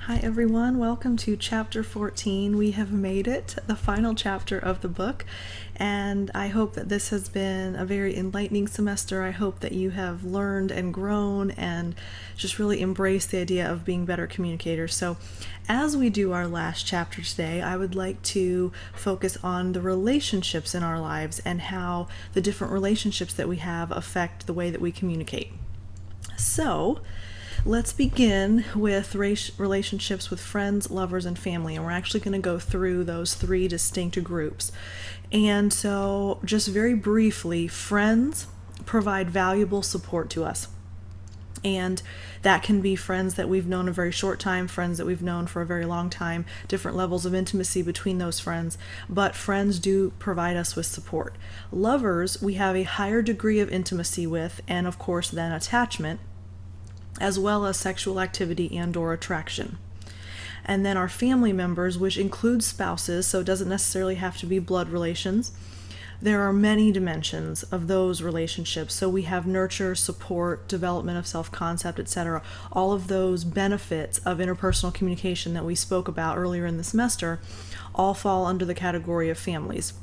Hi everyone, welcome to chapter 14. We have made it, the final chapter of the book, and I hope that this has been a very enlightening semester. I hope that you have learned and grown and just really embraced the idea of being better communicators. So as we do our last chapter today, I would like to focus on the relationships in our lives and how the different relationships that we have affect the way that we communicate. So let's begin with relationships with friends, lovers, and family. And we're actually going to go through those three distinct groups. And so, just very briefly, friends provide valuable support to us. And that can be friends that we've known a very short time, friends that we've known for a very long time, different levels of intimacy between those friends. But friends do provide us with support. Lovers, we have a higher degree of intimacy with, and of course, then attachment, as well as sexual activity and or attraction. And then our family members, which includes spouses, so it doesn't necessarily have to be blood relations. There are many dimensions of those relationships. So we have nurture, support, development of self-concept, etc. All of those benefits of interpersonal communication that we spoke about earlier in the semester all fall under the category of families,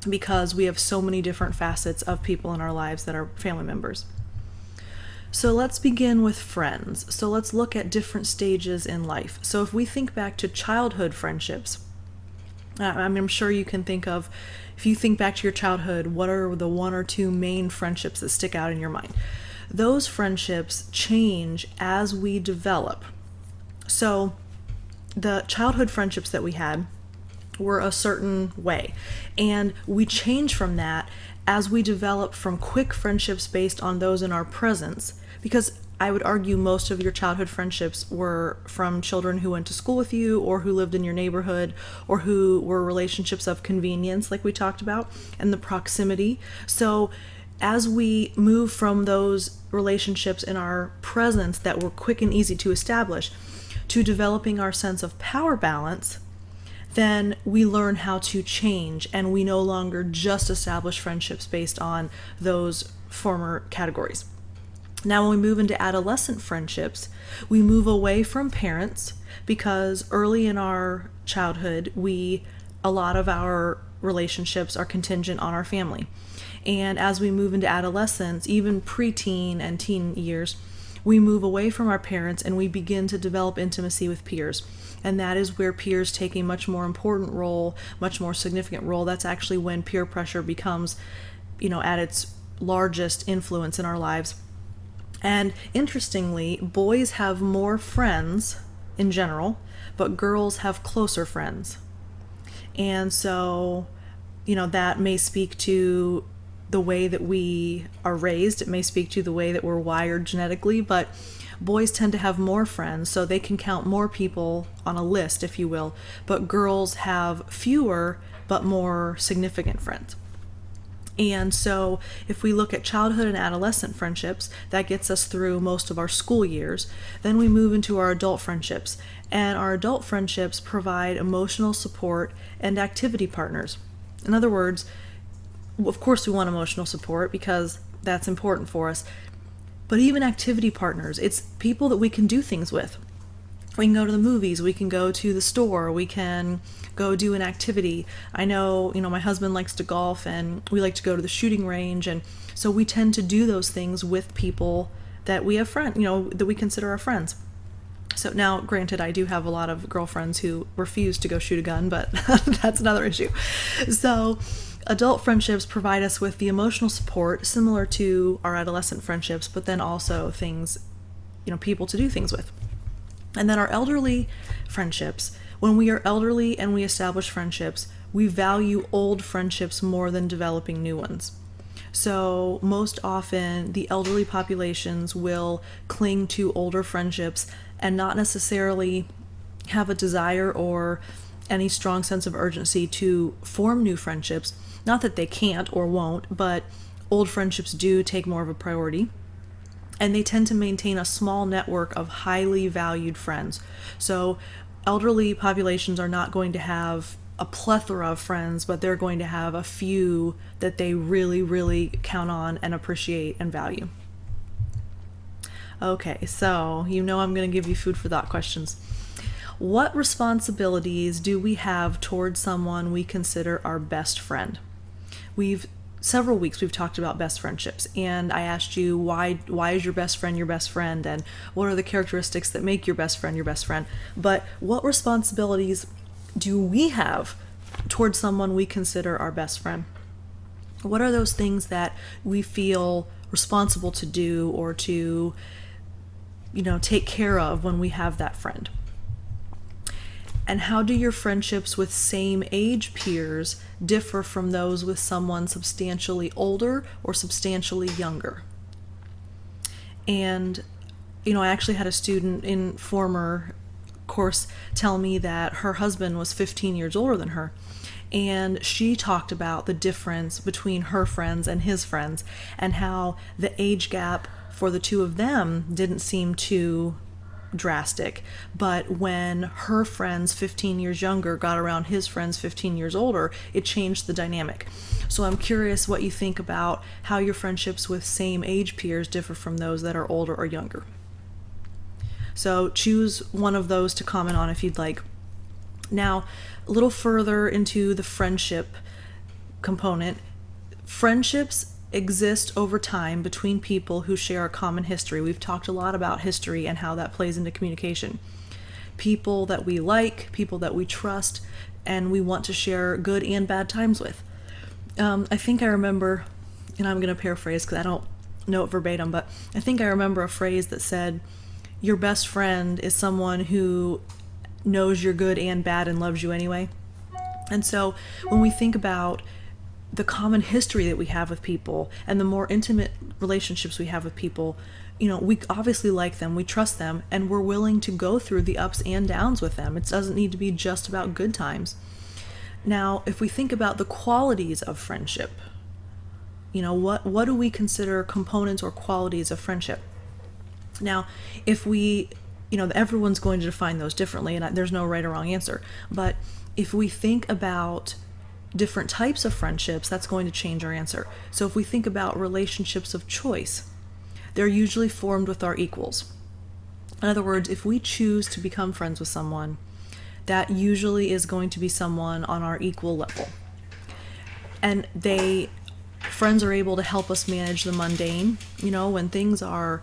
because we have so many different facets of people in our lives that are family members. So let's begin with friends. So let's look at different stages in life. So if we think back to childhood friendships, I'm sure you can think of, if you think back to your childhood, what are the one or two main friendships that stick out in your mind? Those friendships change as we develop. So the childhood friendships that we had were a certain way, and we change from that as we develop from quick friendships based on those in our presence, because I would argue most of your childhood friendships were from children who went to school with you or who lived in your neighborhood or who were relationships of convenience, like we talked about, and the proximity. So as we move from those relationships in our presence that were quick and easy to establish to developing our sense of power balance, then we learn how to change, and we no longer just establish friendships based on those former categories. Now, when we move into adolescent friendships, we move away from parents, because early in our childhood, a lot of our relationships are contingent on our family. And as we move into adolescence, even preteen and teen years, we move away from our parents and we begin to develop intimacy with peers. And that is where peers take a much more important role, much more significant role. That's actually when peer pressure becomes, at its largest influence in our lives. And interestingly, boys have more friends in general, but girls have closer friends. And so, that may speak to the way that we are raised. It may speak to the way that we're wired genetically, but boys tend to have more friends, so they can count more people on a list, if you will, but girls have fewer but more significant friends. And so if we look at childhood and adolescent friendships, that gets us through most of our school years. Then we move into our adult friendships, and our adult friendships provide emotional support and activity partners. In other words, of course we want emotional support because that's important for us, but even activity partners, it's people that we can do things with. We can go to the movies, we can go to the store, we can go do an activity. I know, my husband likes to golf and we like to go to the shooting range, and so we tend to do those things with people that we have that we consider our friends. So now, granted, I do have a lot of girlfriends who refuse to go shoot a gun, but that's another issue. So adult friendships provide us with the emotional support similar to our adolescent friendships, but then also things, people to do things with. And then our elderly friendships, when we are elderly and we establish friendships, we value old friendships more than developing new ones. So most often the elderly populations will cling to older friendships and not necessarily have a desire or any strong sense of urgency to form new friendships. Not that they can't or won't, but old friendships do take more of a priority. And they tend to maintain a small network of highly valued friends. So elderly populations are not going to have a plethora of friends, but they're going to have a few that they really, really count on and appreciate and value. Okay, so I'm going to give you food for thought questions. What responsibilities do we have towards someone we consider our best friend? Several weeks we've talked about best friendships, and I asked you why is your best friend, and what are the characteristics that make your best friend. But what responsibilities do we have towards someone we consider our best friend? What are those things that we feel responsible to do or to, take care of when we have that friend? And how do your friendships with same age peers differ from those with someone substantially older or substantially younger? And, I actually had a student in former course tell me that her husband was 15 years older than her. And she talked about the difference between her friends and his friends, and how the age gap for the two of them didn't seem too drastic. But when her friends 15 years younger got around his friends 15 years older, it changed the dynamic. So I'm curious what you think about how your friendships with same age peers differ from those that are older or younger. So choose one of those to comment on if you'd like. Now, a little further into the friendship component, friendships exist over time between people who share a common history. We've talked a lot about history and how that plays into communication. People that we like, people that we trust, and we want to share good and bad times with. I think I remember, and I'm going to paraphrase because I don't know it verbatim, but I think I remember a phrase that said, your best friend is someone who knows you're good and bad and loves you anyway. And so when we think about the common history that we have with people and the more intimate relationships we have with people, we obviously like them, we trust them, and we're willing to go through the ups and downs with them. It doesn't need to be just about good times. Now, if we think about the qualities of friendship, what do we consider components or qualities of friendship? Now, if we, everyone's going to define those differently, and there's no right or wrong answer. But if we think about different types of friendships, that's going to change our answer. So if we think about relationships of choice, they're usually formed with our equals. In other words, if we choose to become friends with someone, that usually is going to be someone on our equal level. And friends are able to help us manage the mundane. When things are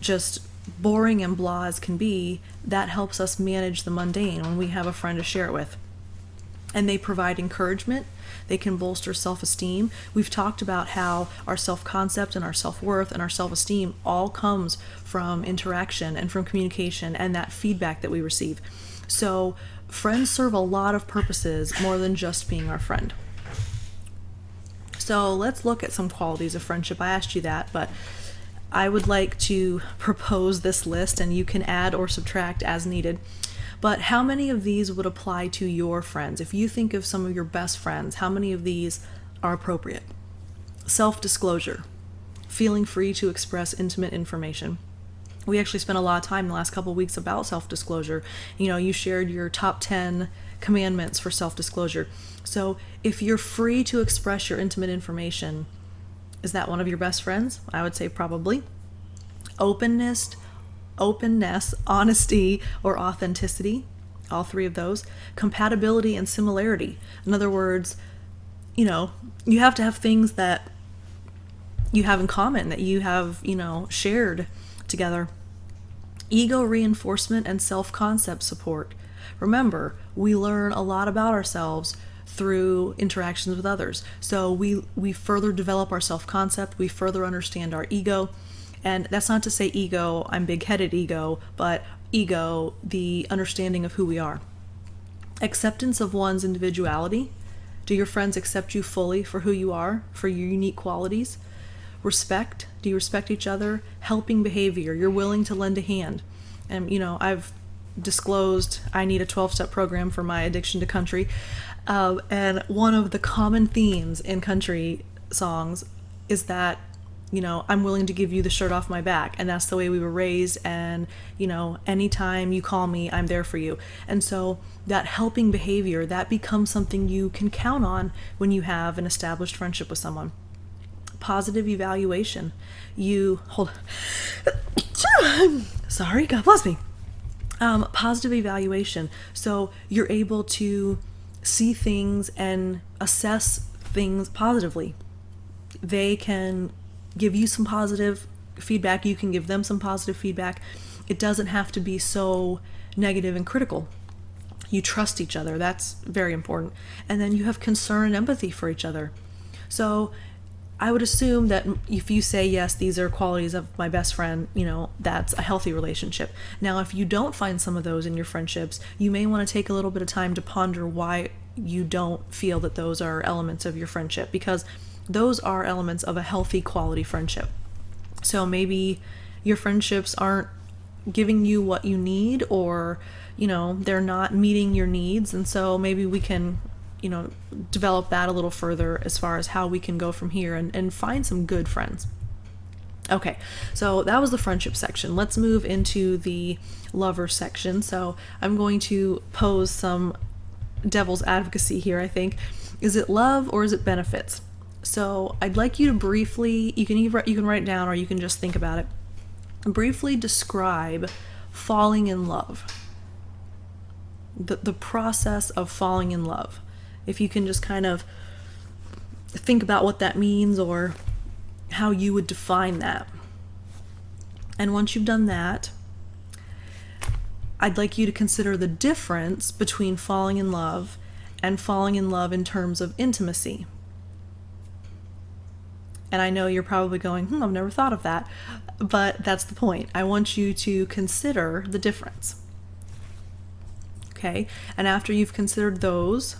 just boring and blah as can be, that helps us manage the mundane when we have a friend to share it with. And they provide encouragement. They can bolster self-esteem. We've talked about how our self-concept and our self-worth and our self-esteem all comes from interaction and from communication and that feedback that we receive. So friends serve a lot of purposes more than just being our friend. So let's look at some qualities of friendship. I asked you that, but I would like to propose this list, and you can add or subtract as needed. But how many of these would apply to your friends? If you think of some of your best friends, how many of these are appropriate? Self-disclosure, feeling free to express intimate information. We actually spent a lot of time the last couple of weeks about self-disclosure. You shared your top 10 commandments for self-disclosure. So if you're free to express your intimate information, is that one of your best friends? I would say probably. Openness, honesty, or authenticity, all three of those. Compatibility and similarity. In other words, you have to have things that you have in common, that you have, shared together. Ego reinforcement and self-concept support. Remember, we learn a lot about ourselves through interactions with others. So we further develop our self-concept, we further understand our ego. And that's not to say ego, I'm big-headed ego, but ego, the understanding of who we are. Acceptance of one's individuality. Do your friends accept you fully for who you are, for your unique qualities? Respect. Do you respect each other? Helping behavior. You're willing to lend a hand. And, I've disclosed I need a 12-step program for my addiction to country. And one of the common themes in country songs is that, I'm willing to give you the shirt off my back. And that's the way we were raised. And, anytime you call me, I'm there for you. And so that helping behavior, that becomes something you can count on when you have an established friendship with someone. Positive evaluation. Sorry, God bless me. Positive evaluation. So you're able to see things and assess things positively. They can give you some positive feedback. You can give them some positive feedback. It doesn't have to be so negative and critical. You trust each other. That's very important. And then you have concern and empathy for each other. So I would assume that if you say, yes, these are qualities of my best friend, that's a healthy relationship. Now, if you don't find some of those in your friendships, you may want to take a little bit of time to ponder why you don't feel that those are elements of your friendship, because those are elements of a healthy quality friendship. So maybe your friendships aren't giving you what you need, or, they're not meeting your needs. And so maybe we can develop that a little further as far as how we can go from here and find some good friends. Okay, so that was the friendship section. Let's move into the lover section. So I'm going to pose some devil's advocacy here, I think. Is it love or is it benefits? So I'd like you to briefly, you can write it down or you can just think about it. Briefly describe falling in love. The process of falling in love. If you can just kind of think about what that means or how you would define that. And once you've done that, I'd like you to consider the difference between falling in love and falling in love in terms of intimacy. And I know you're probably going, I've never thought of that. But that's the point. I want you to consider the difference. Okay? And after you've considered those,